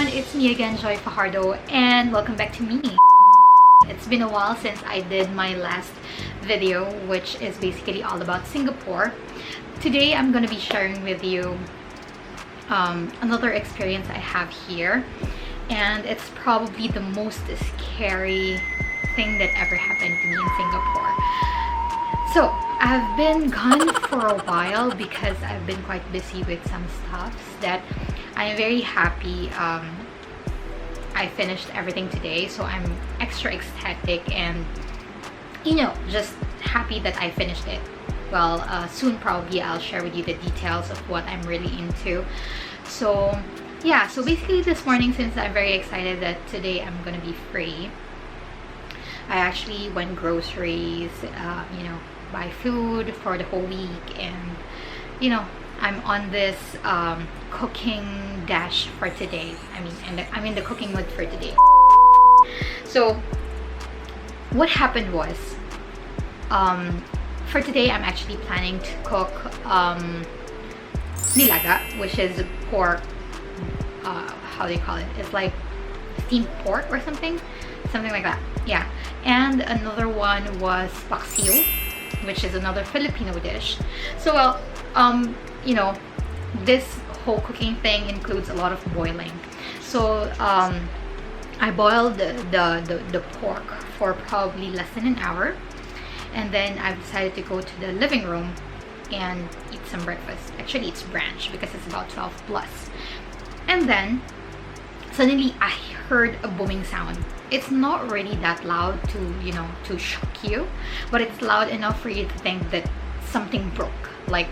everyone, it's me again, Joy Fajardo, and welcome back to me. It's been a while since I did my last video, which is basically all about Singapore. Today I'm going to be sharing with you another experience I have here, and it's probably the most scary thing that ever happened to me in Singapore. So I've been gone for a while because I've been quite busy with some stuff that I'm very happy I finished everything today, so I'm extra ecstatic and just happy that I finished it. Well, soon probably I'll share with you the details of what I'm really into. So yeah, so basically this morning, since I'm very excited that today I'm gonna be free, I actually went groceries, buy food for the whole week, and I'm on this cooking dash for today. I'm in the cooking mood for today. So what happened was, for today I'm actually planning to cook nilaga, which is pork, how do you call it? It's like steamed pork or something like that. Yeah. And another one was paksiw, which is another Filipino dish. So well, this whole cooking thing includes a lot of boiling. So I boiled the pork for probably less than an hour, and then I decided to go to the living room and eat some breakfast. Actually, it's brunch because it's about 12 plus. And then suddenly I heard a booming sound. It's not really that loud to shock you, but it's loud enough for you to think that something broke, like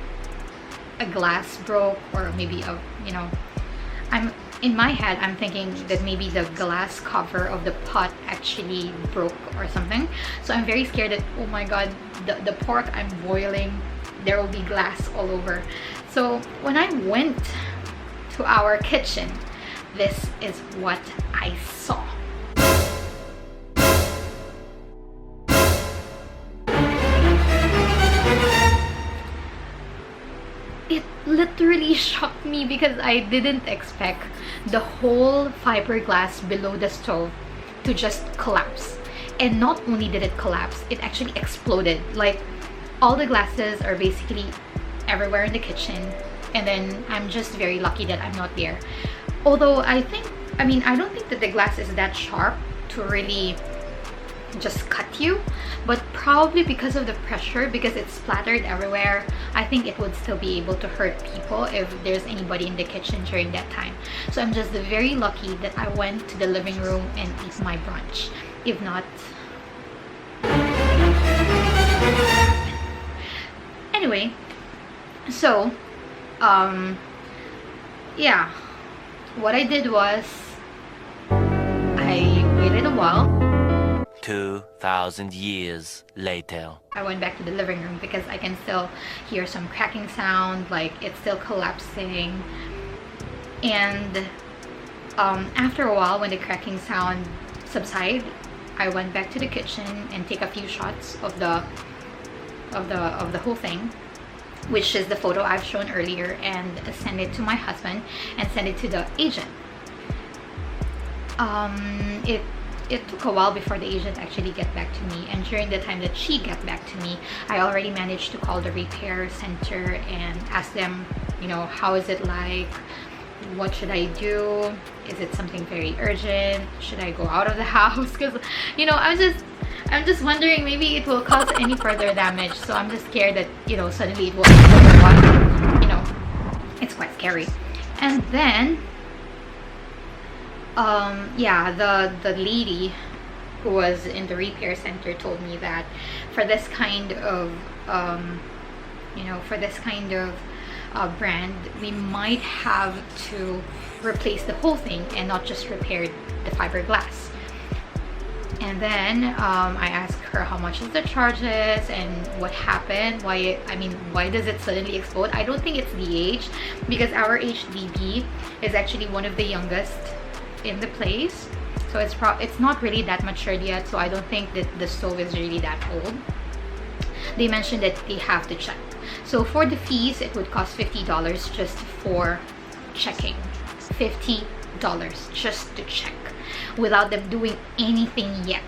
a glass broke, or maybe I'm in my head, I'm thinking that maybe the glass cover of the pot actually broke or something. So I'm very scared that, oh my god, the pork I'm boiling, there will be glass all over. So when I went to our kitchen, this is what I saw. It literally shocked me because I didn't expect the whole fiberglass below the stove to just collapse. And not only did it collapse, it actually exploded. Like, all the glasses are basically everywhere in the kitchen, and then I'm just very lucky that I'm not there. Although I don't think that the glass is that sharp to really just cut you, but probably because of the pressure, because it's splattered everywhere, I think it would still be able to hurt people if there's anybody in the kitchen during that time. So I'm just very lucky that I went to the living room and ate my brunch. If not, anyway, so yeah, what I did was I waited a while. 2,000 years later. I went back to the living room because I can still hear some cracking sound, like it's still collapsing. And after a while, when the cracking sound subsided, I went back to the kitchen and take a few shots of the whole thing, which is the photo I've shown earlier, and send it to my husband and send it to the agent. It took a while before the agent actually get back to me, and during the time that she got back to me, I already managed to call the repair center and ask them, how is it like? What should I do? Is it something very urgent? Should I go out of the house? Because I'm just wondering, maybe it will cause any further damage. So I'm just scared that suddenly it will explode. It's quite scary. And then the lady who was in the repair center told me that for this kind of brand, we might have to replace the whole thing and not just repair the fiberglass. And then I asked her how much is the charges and what happened, why does it suddenly explode. I don't think it's the age, because our HDB is actually one of the youngest in the place, so it's not really that matured yet, so I don't think that the stove is really that old. They mentioned that they have to check. So for the fees, it would cost $50 just for checking. $50. just to check without them doing anything yet.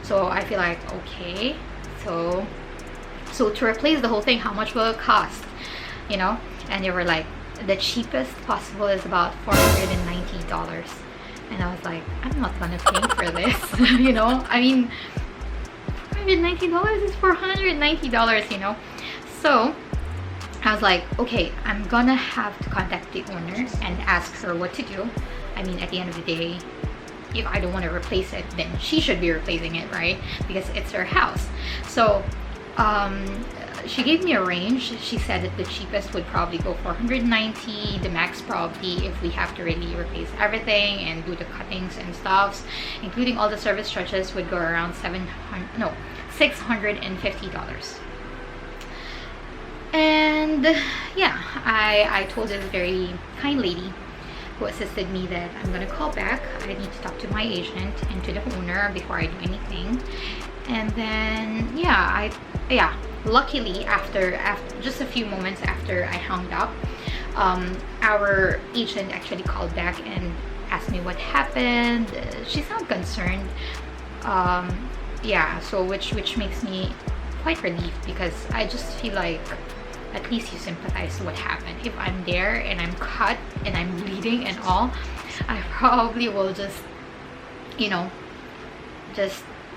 So I feel like, okay, so to replace the whole thing, how much will it cost, you know? And they were like, the cheapest possible is about $490. And I was like, I'm not gonna pay for this. You know, I mean, $490 is $490, you know. So I was like, okay, I'm gonna have to contact the owner and ask her what to do. I mean, at the end of the day, if I don't want to replace it, then she should be replacing it, right? Because it's her house. So she gave me a range. She said that the cheapest would probably go $490. The max probably, if we have to really replace everything and do the cuttings and stuffs, including all the service charges, would go around $650. And yeah, I told this very kind lady who assisted me that I'm gonna call back. I need to talk to my agent and to the owner before I do anything. And then yeah, luckily after just a few moments after I hung up, our agent actually called back and asked me what happened. She sounded concerned. Yeah, so which makes me quite relieved, because I just feel like at least you sympathize to what happened. If I'm there and I'm cut and I'm bleeding and all, I probably will just, you know,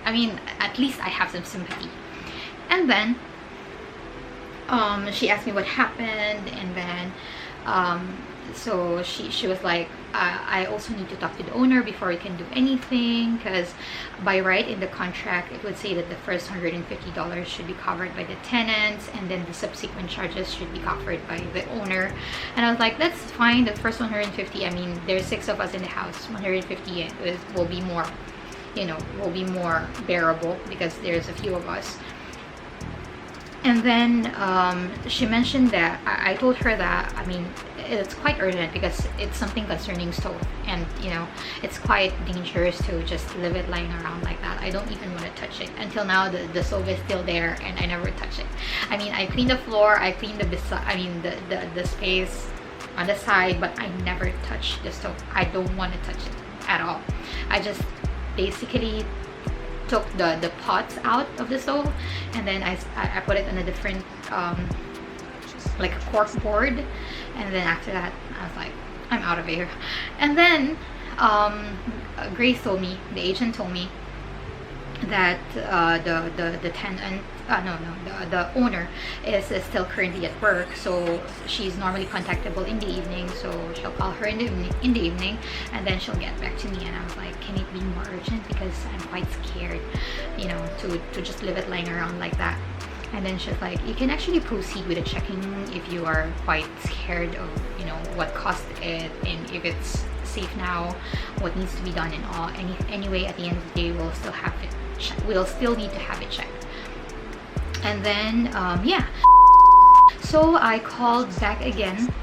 I mean, at least I have some sympathy. And then she asked me what happened, and then so she was like, I also need to talk to the owner before we can do anything, because by right in the contract it would say that the first $150 should be covered by the tenants, and then the subsequent charges should be covered by the owner. And I was like, that's fine. The first $150, I mean, there's 6 of us in the house. $150 will be more, you know, will be more bearable because there's a few of us. And then she mentioned that I told her that, I mean, it's quite urgent because it's something concerning stove, and you know, it's quite dangerous to just leave it lying around like that. I don't even want to touch it. Until now, the stove is still there and I never touch it. I mean, I cleaned the floor, I cleaned the space on the side, but I never touch the stove. I don't want to touch it at all. I just basically took the pots out of the stove, and then I put it on a different like a cork board, and then after that I was like, I'm out of here. And then Grace told me, the agent told me that the tenant, the owner is still currently at work, so she's normally contactable in the evening, so she'll call her in the evening and then she'll get back to me. And I was like, can it be more urgent, because I'm quite scared, you know, to just leave it lying around like that. And then she's like, you can actually proceed with the checking if you are quite scared of, you know, what caused it, and if it's safe now, what needs to be done and all. Anyway, at the end of the day, we'll still have it. We'll still need to have it checked. And then yeah, so I called back again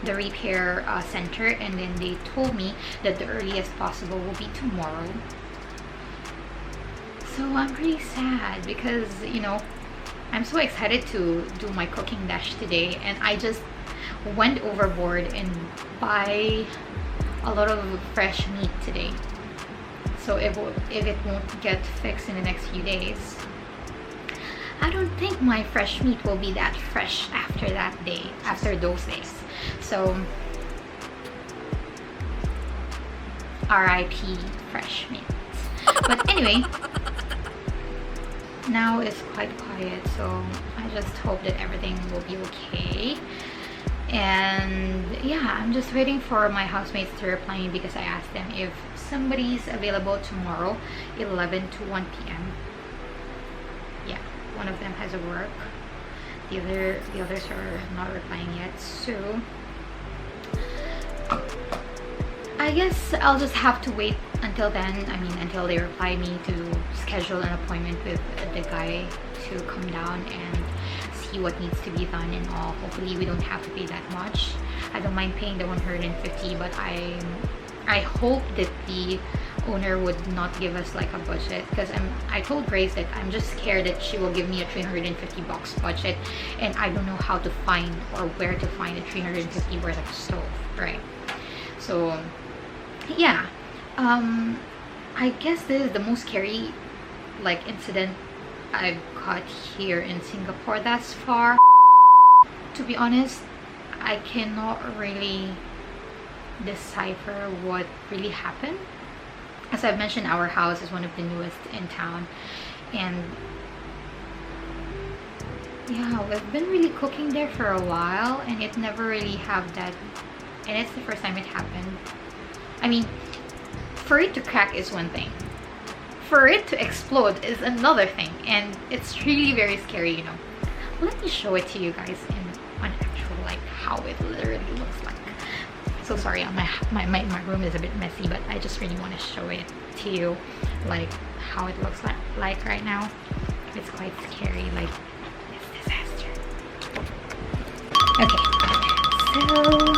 the repair center, and then they told me that the earliest possible will be tomorrow. So I'm pretty sad because, you know, I'm so excited to do my cooking dash today, and I just went overboard and buy a lot of fresh meat today. So if it won't get fixed in the next few days, I don't think my fresh meat will be that fresh after those days. So RIP fresh meat. But anyway, now it's quite quiet, so I just hope that everything will be okay. And yeah, I'm just waiting for my housemates to reply me, because I asked them if somebody's available tomorrow 11 to 1 p.m. Yeah, one of them has a work, the others are not replying yet, so I guess I'll just have to wait until then. I mean, until they reply me to schedule an appointment with the guy to come down and see what needs to be done and all. Hopefully we don't have to pay that much. I don't mind paying the $150, but I hope that the owner would not give us like a budget, because I told Grace that I'm just scared that she will give me a $350 budget, and I don't know how to find or where to find a $350 worth of stove, right? So yeah, I guess this is the most scary like incident I've got here in Singapore thus far. To be honest, I cannot really decipher what really happened. As I've mentioned, our house is one of the newest in town, and yeah, we've been really cooking there for a while, and it never really have that, and it's the first time it happened. I mean, for it to crack is one thing, for it to explode is another thing, and it's really very scary, you know. Let me show it to you guys in on actual, like how it literally looks like. So sorry, my room is a bit messy, but I just really want to show it to you, like how it looks like right now. It's quite scary, like it's disaster. Okay, so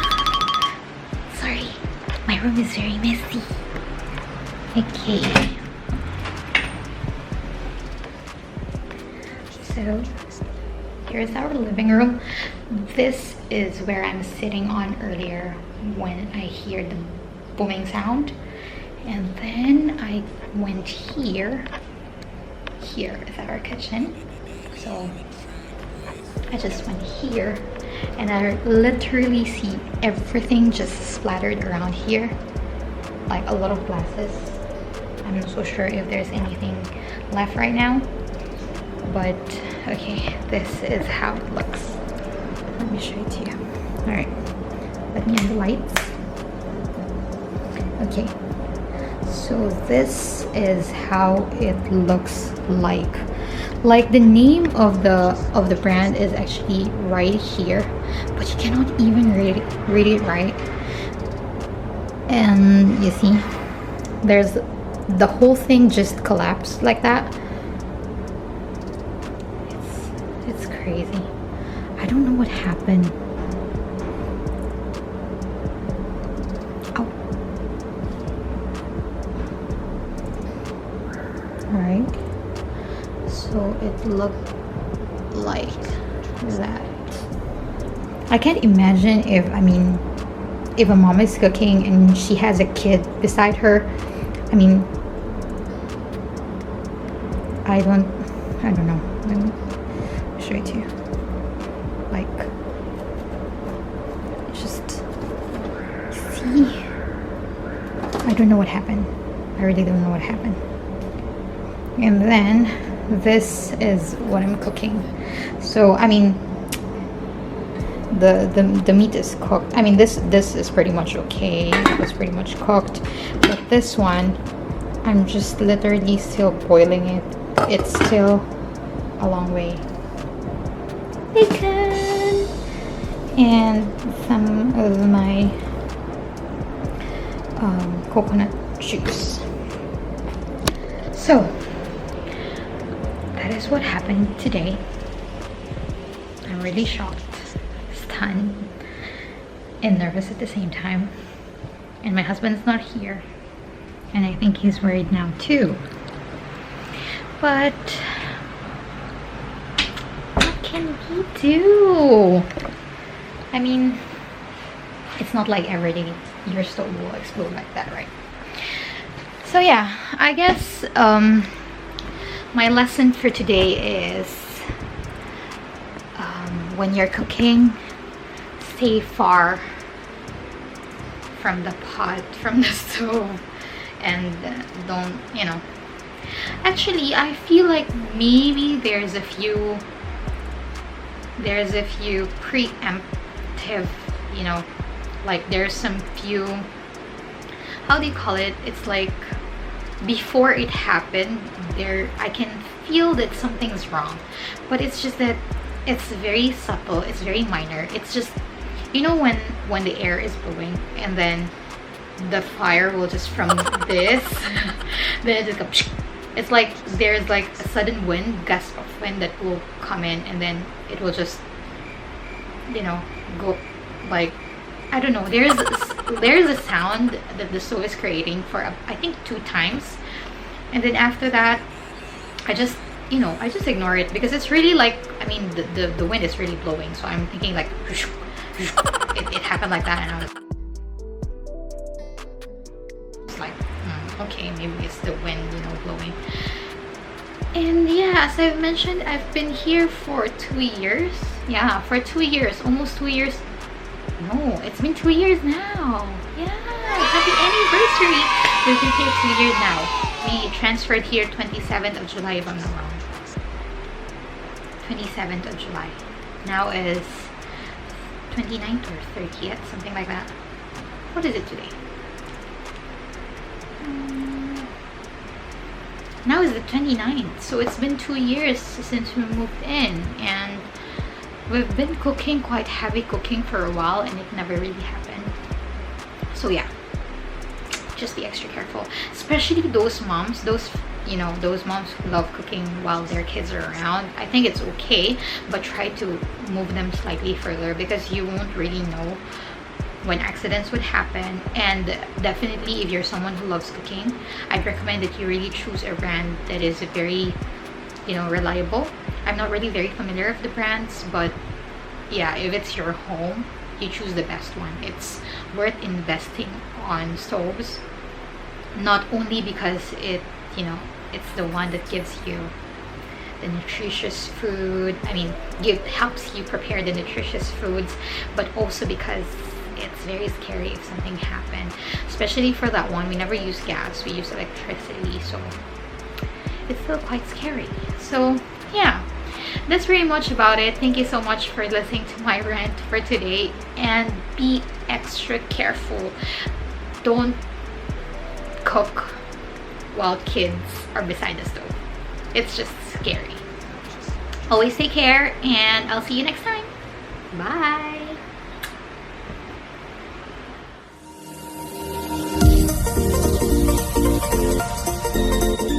sorry, my room is very messy. Okay, so here's our living room. This is where I'm sitting on earlier when I hear the booming sound, and then I went here. Here is our kitchen, so I just went here, and I literally see everything just splattered around here, like a lot of glasses. I'm not so sure if there's anything left right now, but okay, this is how it looks. Let me show it to you. All right, let me on the lights. Okay, so this is how it looks like. Like the name of the brand is actually right here, but you cannot even read it right. And you see, there's the whole thing just collapsed like that. It's crazy. I don't know what happened. Oh. Alright. So it looked like that. I can't imagine if a mom is cooking and she has a kid beside her. I mean, I don't know. Let me show it to you. Like, just see. I don't know what happened. I really don't know what happened. And then this is what I'm cooking. So I mean, the meat is cooked. I mean, this is pretty much okay. It was pretty much cooked, but this one, I'm just literally still boiling it. It's still a long way. Bacon and some of my coconut juice. So that is what happened today. I'm really shocked, stunned, and nervous at the same time. And my husband's not here, and I think he's worried now too. But what can we do? I mean, it's not like every day your stove will explode like that, right? So yeah, I guess my lesson for today is when you're cooking, stay far from the pot, from the stove, and don't, you know. Actually, I feel like maybe there's a few preemptive, you know, like there's some few, how do you call it? It's like before it happened, I can feel that something's wrong, but it's just that it's very subtle, it's very minor. It's just, you know, when the air is blowing and then the fire will just from this then it just goes, it's like there's like a sudden wind, gust of wind that will come in, and then it will just, you know, go like, I don't know, there's a sound that the stove is creating for I think 2 times, and then after that I just ignore it, because it's really like, I mean, the wind is really blowing, so I'm thinking like it happened like that, and I was maybe it's the wind, you know, blowing. And yeah, as I've mentioned, I've been here for 2 years. Yeah, for 2 years, almost 2 years. No, it's been 2 years now. Yeah, happy anniversary. We've been here 2 years now. We transferred here 27th of July, if I'm not wrong. 27th of July. Now is 29th or 30th, something like that. What is it today? Now is the 29th, so it's been 2 years since we moved in, and we've been cooking, quite heavy cooking for a while, and it never really happened. So yeah, just be extra careful, especially those moms, those moms who love cooking while their kids are around. I think it's okay, but try to move them slightly further, because you won't really know when accidents would happen. And definitely, if you're someone who loves cooking, I'd recommend that you really choose a brand that is very, you know, reliable. I'm not really very familiar with the brands, but yeah, if it's your home, you choose the best one. It's worth investing on stoves, not only because it, you know, it's the one that gives you the nutritious food, I mean, helps you prepare the nutritious foods, but also because it's very scary if something happened. Especially for that one, we never use gas, we use electricity, so it's still quite scary. So yeah, that's very much about it. Thank you so much for listening to my rant for today, and be extra careful. Don't cook while kids are beside the stove. It's just scary. Always take care, and I'll see you next time. Bye.